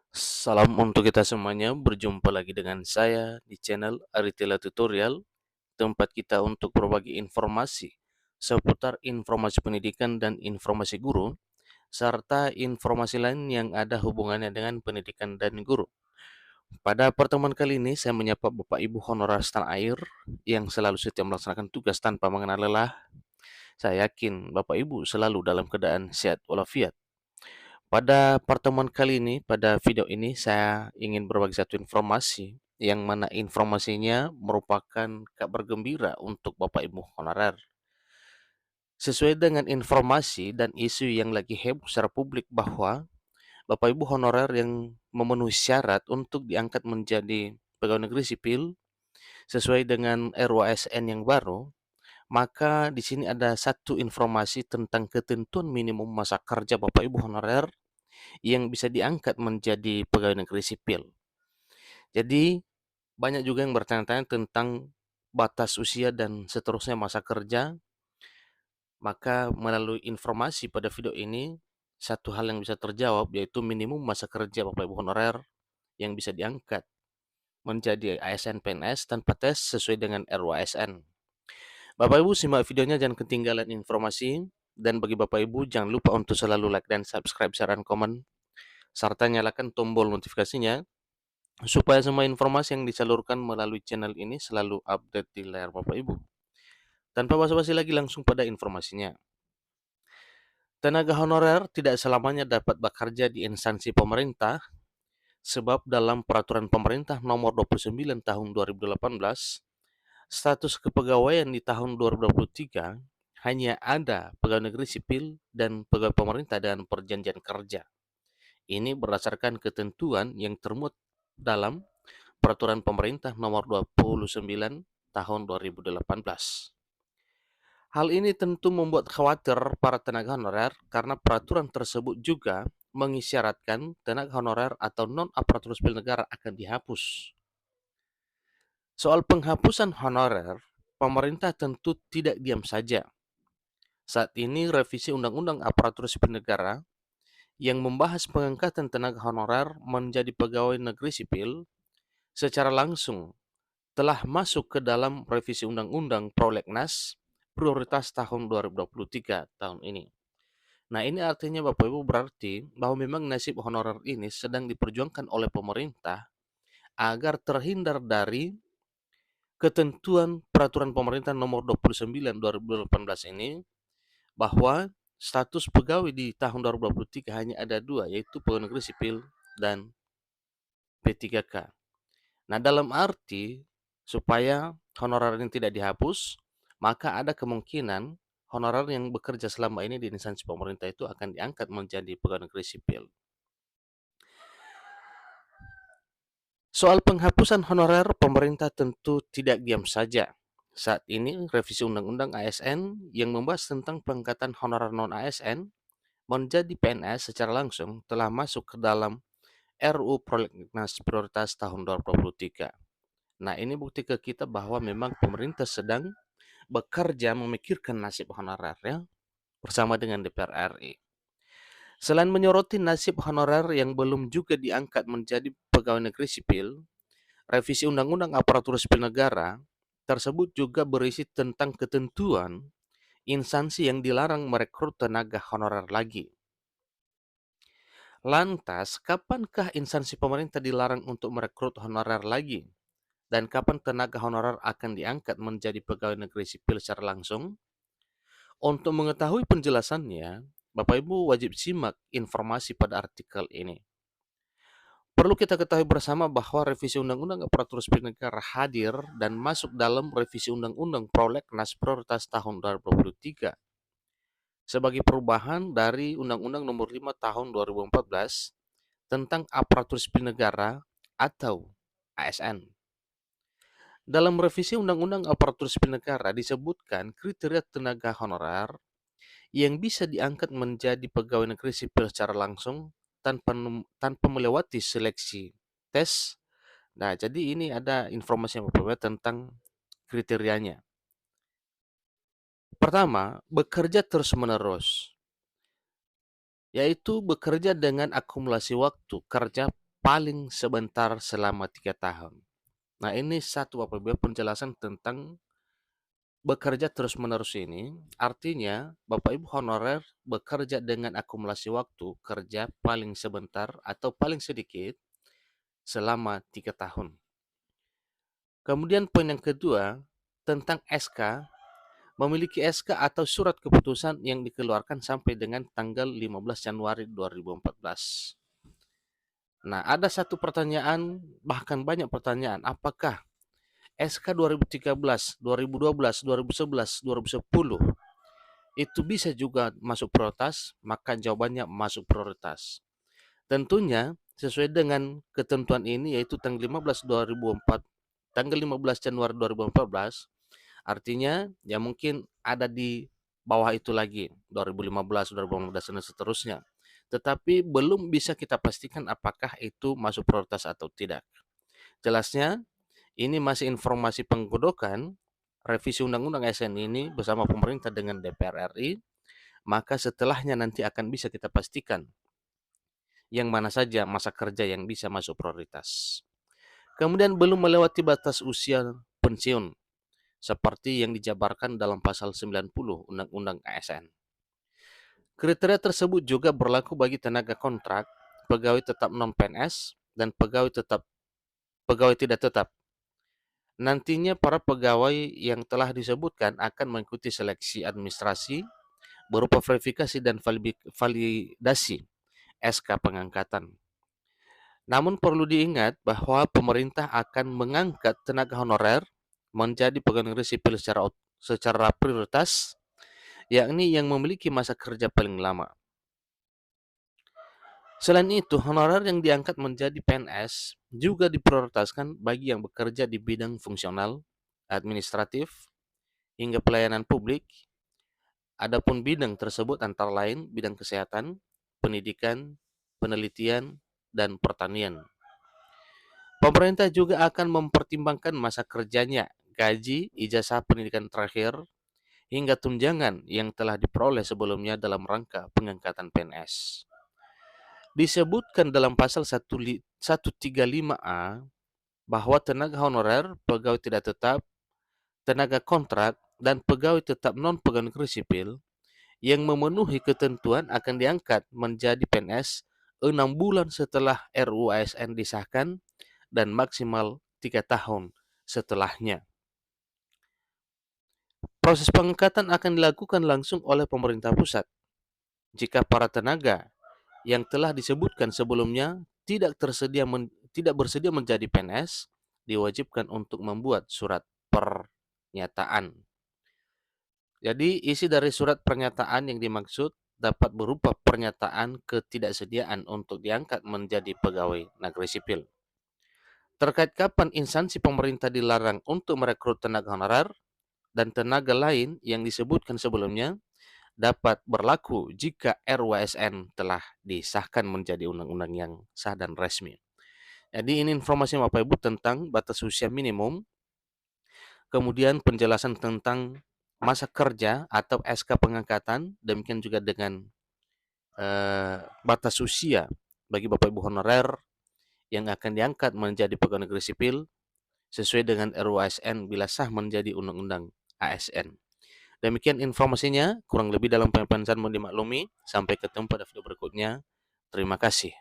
Salam untuk kita semuanya, berjumpa lagi dengan saya di channel Aritila Tutorial, tempat kita untuk berbagi informasi seputar informasi pendidikan dan informasi guru, serta informasi lain yang ada hubungannya dengan pendidikan dan guru. Pada pertemuan kali ini, saya menyapa Bapak Ibu honorer setanah air yang selalu setia melaksanakan tugas tanpa mengenal lelah. Saya yakin Bapak Ibu selalu dalam keadaan sehat walafiat. Pada pertemuan kali ini, pada video ini saya ingin berbagi satu informasi yang mana informasinya merupakan kabar gembira untuk Bapak Ibu honorer. Sesuai dengan informasi dan isu yang lagi heboh secara publik bahwa Bapak Ibu honorer yang memenuhi syarat untuk diangkat menjadi pegawai negeri sipil sesuai dengan RUASN yang baru, maka di sini ada satu informasi tentang ketentuan minimum masa kerja Bapak Ibu honorer yang bisa diangkat menjadi pegawai negeri sipil. Jadi banyak juga yang bertanya-tanya tentang batas usia dan seterusnya masa kerja, maka melalui informasi pada video ini, satu hal yang bisa terjawab yaitu minimum masa kerja Bapak Ibu honorer yang bisa diangkat menjadi ASN PNS tanpa tes sesuai dengan RUASN. Bapak Ibu simak videonya, jangan ketinggalan informasi, dan bagi Bapak Ibu jangan lupa untuk selalu like dan subscribe, share, dan komen, serta nyalakan tombol notifikasinya supaya semua informasi yang disalurkan melalui channel ini selalu update di layar Bapak Ibu. Tanpa basa-basi lagi, langsung pada informasinya. Tenaga honorer tidak selamanya dapat bekerja di instansi pemerintah, sebab dalam peraturan pemerintah nomor 29 tahun 2018, status kepegawaian di tahun 2023 hanya ada pegawai negeri sipil dan pegawai pemerintah dengan perjanjian kerja. Ini berdasarkan ketentuan yang termuat dalam Peraturan Pemerintah Nomor 29 Tahun 2018. Hal ini tentu membuat khawatir para tenaga honorer karena peraturan tersebut juga mengisyaratkan tenaga honorer atau non-aparatur sipil negara akan dihapus. Soal penghapusan honorer, pemerintah tentu tidak diam saja. Saat ini revisi Undang-Undang Aparatur Sipil Negara yang membahas pengangkatan tenaga honorer menjadi pegawai negeri sipil secara langsung telah masuk ke dalam revisi Undang-Undang Prolegnas prioritas tahun 2023 tahun ini. Nah, ini artinya Bapak Ibu berarti bahwa memang nasib honorer ini sedang diperjuangkan oleh pemerintah agar terhindar dari ketentuan peraturan pemerintah nomor 29 2018 ini, bahwa status pegawai di tahun 2023 hanya ada dua, yaitu pegawai negeri sipil dan P3K. Nah, dalam arti supaya honorer ini tidak dihapus, maka ada kemungkinan honorer yang bekerja selama ini di instansi pemerintah itu akan diangkat menjadi pegawai negeri sipil. Soal penghapusan honorer, pemerintah tentu tidak diam saja. Saat ini revisi Undang-Undang ASN yang membahas tentang pengangkatan honorer non-ASN menjadi PNS secara langsung telah masuk ke dalam RUU Prolegnas Prioritas tahun 2023. Nah, ini bukti ke kita bahwa memang pemerintah sedang bekerja memikirkan nasib honorernya bersama dengan DPR RI. Selain menyoroti nasib honorer yang belum juga diangkat menjadi pegawai negeri sipil, revisi Undang-Undang Aparatur Sipil Negara tersebut juga berisi tentang ketentuan instansi yang dilarang merekrut tenaga honorer lagi. Lantas, kapankah instansi pemerintah dilarang untuk merekrut honorer lagi? Dan kapan tenaga honorer akan diangkat menjadi pegawai negeri sipil secara langsung? Untuk mengetahui penjelasannya, Bapak Ibu wajib simak informasi pada artikel ini. Perlu kita ketahui bersama bahwa revisi Undang-Undang Aparatur Sipil Negara hadir dan masuk dalam revisi Undang-Undang Prolegnas Prioritas tahun 2023 sebagai perubahan dari Undang-Undang Nomor 5 Tahun 2014 tentang Aparatur Sipil Negara atau ASN. Dalam revisi Undang-Undang Aparatur Sipil Negara disebutkan kriteria tenaga honorer yang bisa diangkat menjadi pegawai negeri sipil secara langsung tanpa melewati seleksi tes. Nah, jadi ini ada informasi yang berbeda tentang kriterianya. Pertama, bekerja terus-menerus, yaitu bekerja dengan akumulasi waktu kerja paling sebentar selama 3 tahun. Nah, ini satu apabila penjelasan tentang bekerja terus-menerus ini, artinya Bapak Ibu honorer bekerja dengan akumulasi waktu kerja paling sebentar atau paling sedikit selama 3 tahun. Kemudian poin yang kedua, tentang SK, memiliki SK atau surat keputusan yang dikeluarkan sampai dengan tanggal 15 Januari 2014. Nah, ada satu pertanyaan, bahkan banyak pertanyaan, apakah SK 2013, 2012, 2011, 2010 itu bisa juga masuk prioritas? Maka jawabannya masuk prioritas. Tentunya sesuai dengan ketentuan ini yaitu tanggal 15 Januari 2014, artinya ya mungkin ada di bawah itu lagi 2015, 2015 dan seterusnya. Tetapi belum bisa kita pastikan apakah itu masuk prioritas atau tidak. Jelasnya ini masih informasi penggodokan revisi Undang-Undang ASN ini bersama pemerintah dengan DPR RI, maka setelahnya nanti akan bisa kita pastikan yang mana saja masa kerja yang bisa masuk prioritas. Kemudian belum melewati batas usia pensiun seperti yang dijabarkan dalam pasal 90 Undang-Undang ASN. Kriteria tersebut juga berlaku bagi tenaga kontrak, pegawai tetap non-PNS, dan pegawai tidak tetap. Nantinya para pegawai yang telah disebutkan akan mengikuti seleksi administrasi berupa verifikasi dan validasi SK pengangkatan. Namun perlu diingat bahwa pemerintah akan mengangkat tenaga honorer menjadi pegawai negeri sipil secara prioritas, yakni yang memiliki masa kerja paling lama. Selain itu, honorer yang diangkat menjadi PNS juga diprioritaskan bagi yang bekerja di bidang fungsional, administratif, hingga pelayanan publik. Adapun bidang tersebut antara lain bidang kesehatan, pendidikan, penelitian, dan pertanian. Pemerintah juga akan mempertimbangkan masa kerjanya, gaji, ijazah pendidikan terakhir, hingga tunjangan yang telah diperoleh sebelumnya dalam rangka pengangkatan PNS. Disebutkan dalam pasal 135A bahwa tenaga honorer, pegawai tidak tetap, tenaga kontrak, dan pegawai tetap non-pegawai negeri sipil yang memenuhi ketentuan akan diangkat menjadi PNS 6 bulan setelah RUU ASN disahkan dan maksimal 3 tahun setelahnya. Proses pengangkatan akan dilakukan langsung oleh pemerintah pusat. Jika para tenaga yang telah disebutkan sebelumnya tidak bersedia menjadi PNS, diwajibkan untuk membuat surat pernyataan. Jadi isi dari surat pernyataan yang dimaksud dapat berupa pernyataan ketidaksediaan untuk diangkat menjadi pegawai negeri sipil. Terkait kapan instansi pemerintah dilarang untuk merekrut tenaga honorer dan tenaga lain yang disebutkan sebelumnya dapat berlaku jika RUU telah disahkan menjadi undang-undang yang sah dan resmi. Jadi ini informasi Bapak Ibu tentang batas usia minimum, kemudian penjelasan tentang masa kerja atau SK pengangkatan, demikian juga dengan batas usia bagi Bapak Ibu honorer yang akan diangkat menjadi pegawai negeri sipil sesuai dengan RUU ASN bila sah menjadi undang-undang ASN. Demikian informasinya, kurang lebih dalam penjelasan mohon dimaklumi. Sampai ketemu pada video berikutnya. Terima kasih.